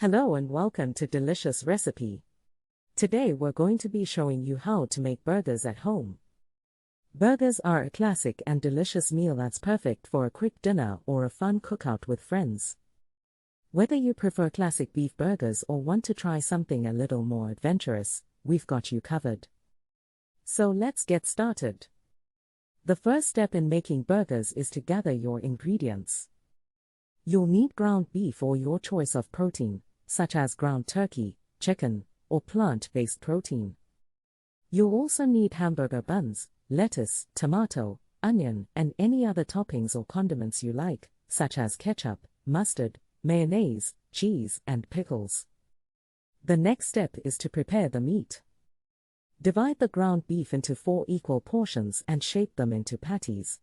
Hello and welcome to Delicious Recipe. Today we're going to be showing you how to make burgers at home. Burgers are a classic and delicious meal that's perfect for a quick dinner or a fun cookout with friends. Whether you prefer classic beef burgers or want to try something a little more adventurous, we've got you covered. So let's get started. The first step in making burgers is to gather your ingredients. You'll need ground beef or your choice of protein, such as ground turkey, chicken, or plant-based protein. You'll also need hamburger buns, lettuce, tomato, onion, and any other toppings or condiments you like, such as ketchup, mustard, mayonnaise, cheese, and pickles. The next step is to prepare the meat. Divide the ground beef into 4 equal portions and shape them into patties.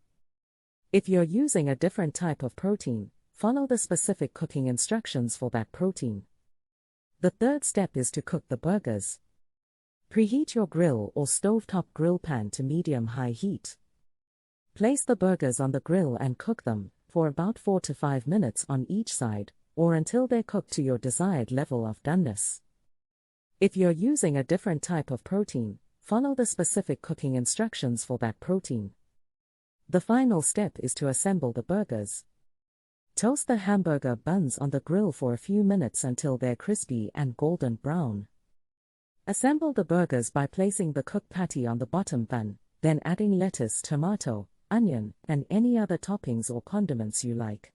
If you're using a different type of protein, follow the specific cooking instructions for that protein. The third step is to cook the burgers. Preheat your grill or stovetop grill pan to medium-high heat. Place the burgers on the grill and cook them for about 4 to 5 minutes on each side, or until they're cooked to your desired level of doneness. If you're using a different type of protein, follow the specific cooking instructions for that protein. The final step is to assemble the burgers. Toast the hamburger buns on the grill for a few minutes until they're crispy and golden brown. Assemble the burgers by placing the cooked patty on the bottom bun, then adding lettuce, tomato, onion, and any other toppings or condiments you like.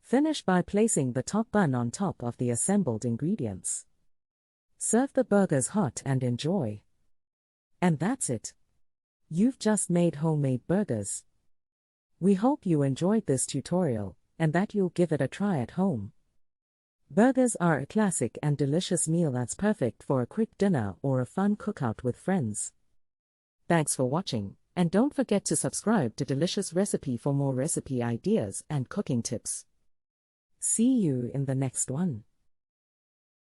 Finish by placing the top bun on top of the assembled ingredients. Serve the burgers hot and enjoy. And that's it. You've just made homemade burgers. We hope you enjoyed this tutorial, and that you'll give it a try at home. Burgers are a classic and delicious meal that's perfect for a quick dinner or a fun cookout with friends. Thanks for watching, and don't forget to subscribe to Delicious Recipe for more recipe ideas and cooking tips. See you in the next one.